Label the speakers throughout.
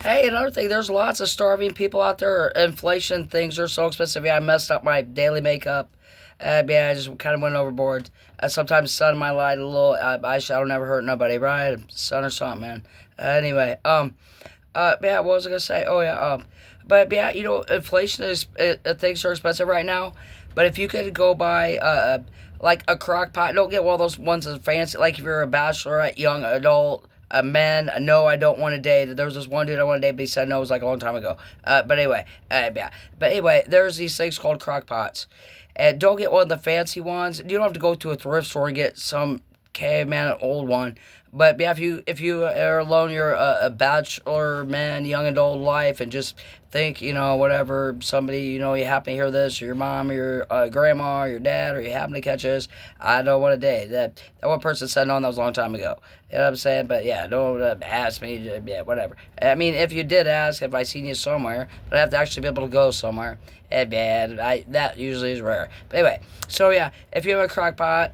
Speaker 1: Hey, another thing, there's lots of starving people out there. Inflation, things are so expensive. Yeah, I messed up my daily makeup. Yeah, I just kind of went overboard. Sometimes sun in my light a little eyeshadow never hurt nobody, right? Sun or something, man. Anyway, yeah, what was I gonna say? Oh yeah, but yeah, inflation is things are expensive right now. But if you could go buy like a crock pot, don't get one of those ones that's fancy. Like if you're a bachelorette, young adult, a man, no, I don't want to date. There was this one dude I wanted to date, but he said no. It was like a long time ago. But anyway, yeah. But anyway, there's these things called crock pots, and don't get one of the fancy ones. You don't have to go to a thrift store and get some caveman old one. But yeah, if you are alone, you're a bachelor man, young adult life, and just think, whatever somebody, you happen to hear this, or your mom, or your grandma, or your dad, or you happen to catch this. I don't want to date that one person said no, and that was a long time ago. You know what I'm saying? But yeah, don't ask me. Yeah, whatever. I mean, if you did ask, if I seen you somewhere, but I have to actually be able to go somewhere. And bad, that usually is rare. But anyway, so yeah, if you have a crock pot,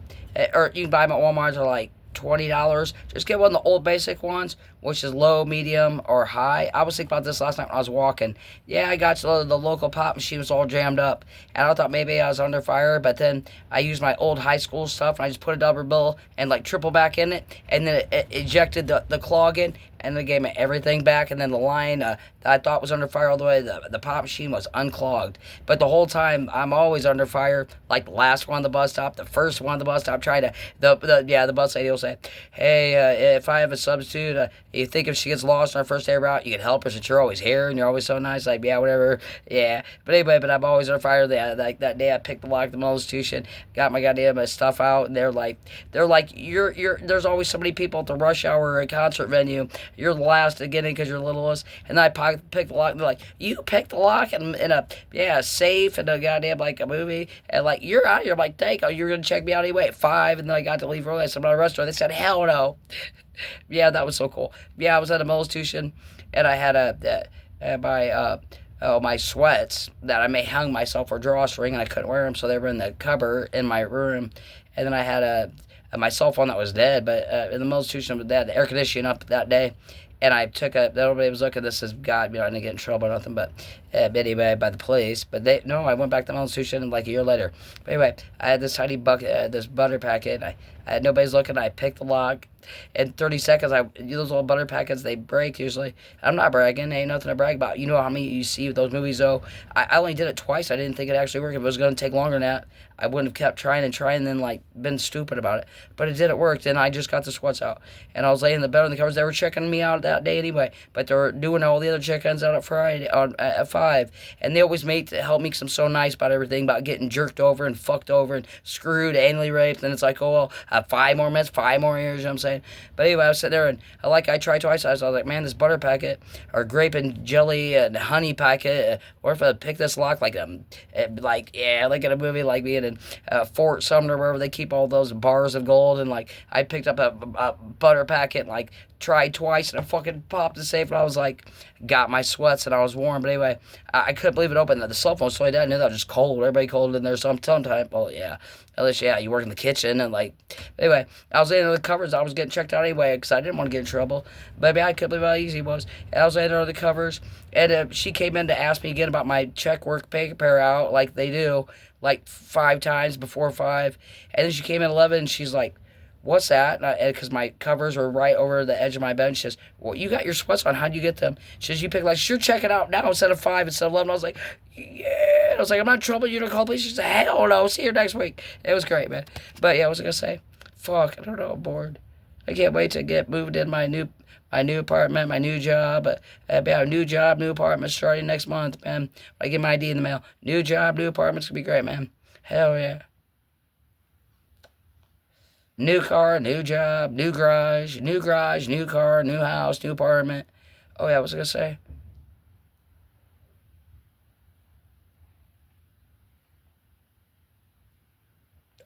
Speaker 1: or you can buy them at Walmart for like $20. Just get one of the old basic ones, which is low, medium, or high. I was thinking about this last night when I was walking. Yeah, I got to the local pop machine was all jammed up, and I thought maybe I was under fire. But then I used my old high school stuff, and I just put a double bill and like triple back in it, and then it ejected the clog in, and then gave me everything back. And then the line that I thought was under fire all the way, the pop machine was unclogged. But the whole time I'm always under fire. Like the last one on the bus stop, the first one on the bus stop, trying to the bus lady will say, "Hey, if I have a substitute, you think if she gets lost on her first day route, you can help her since you're always here and you're always so nice." Like, yeah, whatever, yeah. But anyway, but I'm always on fire. Like that day, I picked the lock of the mental institution, got my goddamn stuff out, and they're like, you're. There's always so many people at the rush hour or a concert venue. You're the last to get in because you're littlest. And then I picked the lock. And they're like, you picked the lock in a safe and a goddamn like a movie. And like, you're out here. I'm like, thank you. You're gonna check me out anyway at 5. And then I got to leave early. I said, I'm at a restaurant. They said, hell no. Yeah, that was so cool. Yeah, I was at a institution, and I had my sweats that I may hung myself for drawstring, and I couldn't wear them, so they were in the cupboard in my room. And then I had my cell phone that was dead, but in the institution with that, the air conditioning up that day. And I took everybody was looking. This is God, I didn't get in trouble or nothing, but anyway, by the police. But no, I went back to my institution like a year later. But anyway, I had this tiny bucket, this butter packet. I had nobody's looking. I picked the lock. In 30 seconds, those little butter packets, they break usually. I'm not bragging. Ain't nothing to brag about. You know how many you see with those movies, though. I only did it twice. I didn't think it actually worked. If it was going to take longer than that, I wouldn't have kept trying and trying and then, like, been stupid about it. But it did. It worked, and I just got the sweats out. And I was laying in the bed on the covers. They were checking me out that day anyway. But they were doing all the other check-ins out at Friday, at 5. And they always made to help me because I'm so nice about everything, about getting jerked over and fucked over and screwed, anally raped. And it's like, oh, well, 5 more minutes, 5 more years, you know what I'm saying? But anyway, I was sitting there and I tried twice. I was like, man, this butter packet or grape and jelly and honey packet, or if I pick this lock like in a movie, like being in Fort Sumner, wherever they keep all those bars of gold, and like I picked up a butter packet, and, like tried twice, and I fucking popped the safe, and I was like, got my sweats, and I was warm. But anyway, I couldn't believe it opened. The cell phone was so dead. I knew that was just cold. Everybody cold in there. So I'm telling time. Well, yeah. At least, yeah, you work in the kitchen and like. Anyway, I was in the covers. I was getting checked out anyway because I didn't want to get in trouble. But I couldn't believe how easy it was. And I was in under the covers, and she came in to ask me again about my check work paper out, like they do, like 5 times before 5. And then she came in 11, and she's like, what's that? Because my covers were right over the edge of my bed. She says, well, you got your sweats on. How'd you get them? She says, you pick like, sure, check it out now instead of 5, instead of 11. I was like, yeah. I was like, I'm not in trouble. You don't call police. She said, hell no. See you next week. It was great, man. But yeah, what was I going to say? Fuck, I don't know. I'm bored. I can't wait to get moved in my new apartment, my new job. Yeah, new job, new apartment starting next month, man. I get my ID in the mail. New job, new apartment's going to be great, man. Hell yeah. New car, new job, new garage, new garage, new car, new house, new apartment. Oh yeah, what was I gonna say?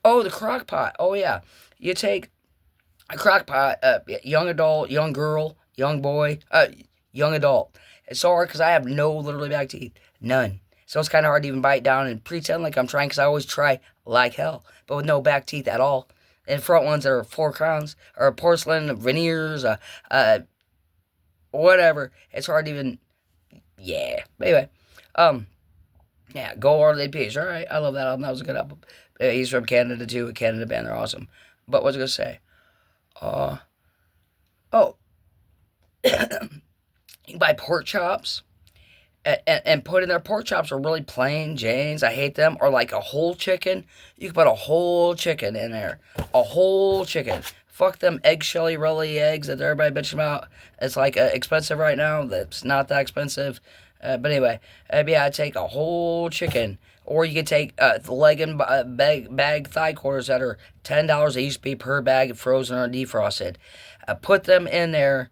Speaker 1: Oh, the crock pot. Oh yeah, you take a crock pot, young adult, young girl, young boy, young adult. It's so hard because I have no literally back teeth, none. So it's kind of hard to even bite down and pretend like I'm trying because I always try like hell, but with no back teeth at all. And front ones are 4 crowns or porcelain veneers, whatever. It's hard to even, yeah. But anyway, yeah, Go Orderly Peace. All right, I love that album. That was a good album. He's from Canada too, a Canada band. They're awesome. But what was I gonna say? Uh, oh, you can buy pork chops and put in their pork chops are really plain Janes. I hate them. Or like a whole chicken. You can put a whole chicken in there. A whole chicken. Fuck them eggshelly rolly eggs that everybody bitching about. It's like expensive right now. That's not that expensive. But anyway, yeah, I take a whole chicken. Or you could take the leg and bag thigh quarters that are $10. They used to be per bag, frozen or defrosted. Put them in there,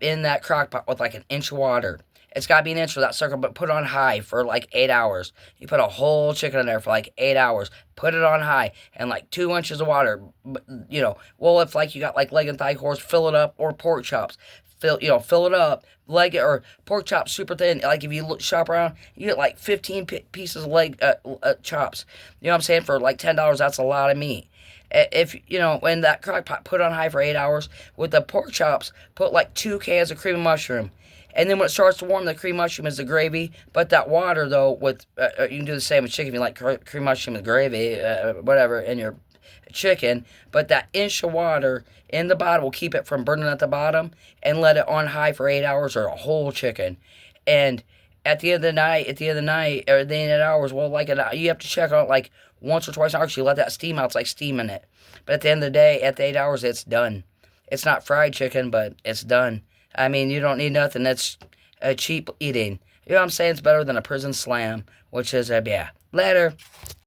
Speaker 1: in that crock pot with like an inch of water. It's got to be an inch for that circle, but put it on high for like 8 hours. You put a whole chicken in there for like 8 hours. Put it on high and like 2 inches of water. Well, if like you got like leg and thigh quarters, fill it up, or pork chops. Fill it up, leg or pork chops super thin. Like if you shop around, you get like 15 pieces of leg chops. You know what I'm saying? For like $10, that's a lot of meat. If in that crock pot, put on high for 8 hours. With the pork chops, put like 2 cans of cream of mushroom. And then when it starts to warm, the cream mushroom is the gravy. But that water, though, you can do the same with chicken if you like cream mushroom with gravy, whatever, in your chicken. But that inch of water in the bottom will keep it from burning at the bottom, and let it on high for 8 hours, or a whole chicken. And at the end of the night, or the end of the hours, well, like you have to check on it like once or twice an hour. So you let that steam out. It's like steaming it. But at the end of the day, at the 8 hours, it's done. It's not fried chicken, but it's done. I mean, you don't need nothing that's cheap eating. You know what I'm saying? It's better than a prison slam, which is, yeah. Later.